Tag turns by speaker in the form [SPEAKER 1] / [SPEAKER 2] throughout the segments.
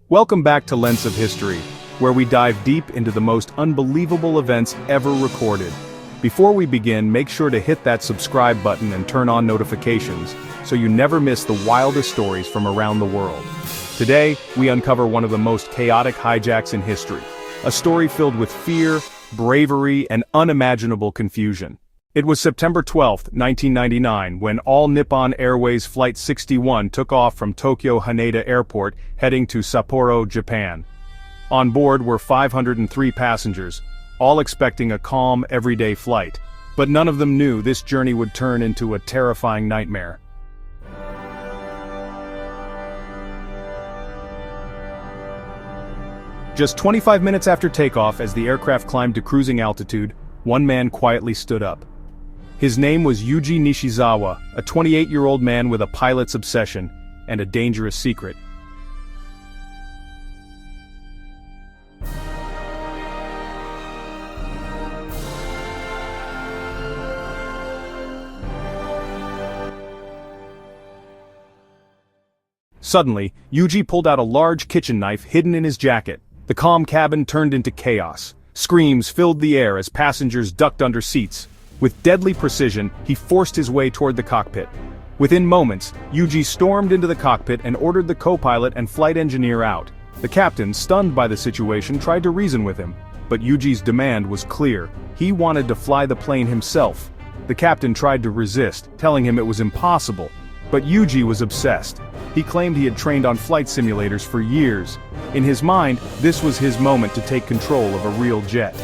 [SPEAKER 1] Welcome back to Lens of History, where we dive deep into the most unbelievable events ever recorded. Before we begin, make sure to hit that subscribe button and turn on notifications, so you never miss the wildest stories from around the world. Today, we uncover one of the most chaotic hijacks in history, a story filled with fear, bravery, and unimaginable confusion. It was September 12, 1999, when All Nippon Airways Flight 61 took off from Tokyo Haneda Airport, heading to Sapporo, Japan. On board were 503 passengers, all expecting a calm, everyday flight. But none of them knew this journey would turn into a terrifying nightmare. Just 25 minutes after takeoff, as the aircraft climbed to cruising altitude, one man quietly stood up. His name was Yuji Nishizawa, a 28-year-old man with a pilot's obsession and a dangerous secret. Suddenly, Yuji pulled out a large kitchen knife hidden in his jacket. The calm cabin turned into chaos. Screams filled the air as passengers ducked under seats. With deadly precision, he forced his way toward the cockpit. Within moments, Yuji stormed into the cockpit and ordered the co-pilot and flight engineer out. The captain, stunned by the situation, tried to reason with him. But Yuji's demand was clear. He wanted to fly the plane himself. The captain tried to resist, telling him it was impossible. But Yuji was obsessed. He claimed he had trained on flight simulators for years. In his mind, this was his moment to take control of a real jet.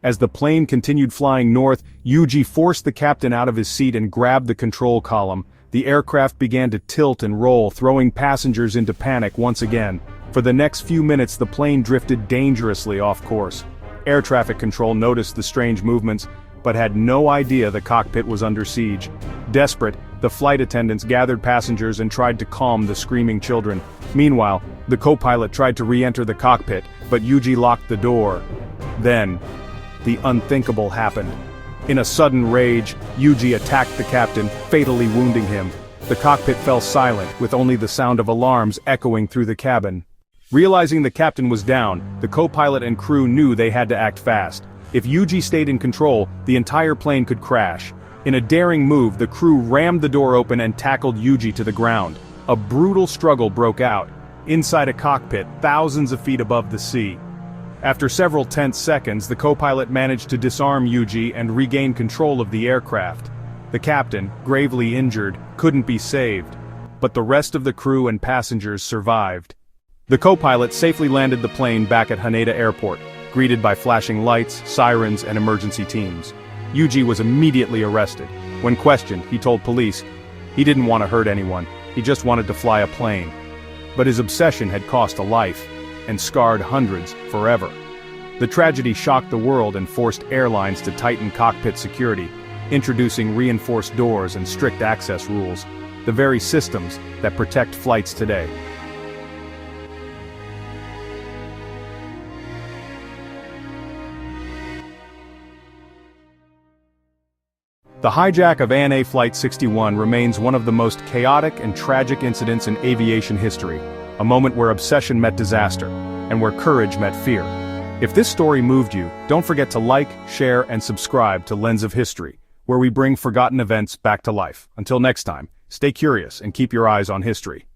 [SPEAKER 1] As the plane continued flying north, Yuji forced the captain out of his seat and grabbed the control column. The aircraft began to tilt and roll, throwing passengers into panic once again. For the next few minutes, the plane drifted dangerously off course. Air traffic control noticed the strange movements, but had no idea the cockpit was under siege. Desperate, the flight attendants gathered passengers and tried to calm the screaming children. Meanwhile, the co-pilot tried to re-enter the cockpit, but Yuji locked the door. Then, the unthinkable happened. In a sudden rage, Yuji attacked the captain, fatally wounding him. The cockpit fell silent, with only the sound of alarms echoing through the cabin. Realizing the captain was down, the co-pilot and crew knew they had to act fast. If Yuji stayed in control, the entire plane could crash. In a daring move, the crew rammed the door open and tackled Yuji to the ground. A brutal struggle broke out. Inside a cockpit, thousands of feet above the sea. After several tense seconds, the co-pilot managed to disarm Yuji and regain control of the aircraft. The captain, gravely injured, couldn't be saved. But the rest of the crew and passengers survived. The co-pilot safely landed the plane back at Haneda Airport, greeted by flashing lights, sirens, and emergency teams. Yuji was immediately arrested. When questioned, he told police he didn't want to hurt anyone, he just wanted to fly a plane. But his obsession had cost a life, and scarred hundreds forever. The tragedy shocked the world and forced airlines to tighten cockpit security, introducing reinforced doors and strict access rules, the very systems that protect flights today. The hijack of ANA Flight 61 remains one of the most chaotic and tragic incidents in aviation history, a moment where obsession met disaster, and where courage met fear. If this story moved you, don't forget to like, share, and subscribe to Lens of History, where we bring forgotten events back to life. Until next time, stay curious and keep your eyes on history.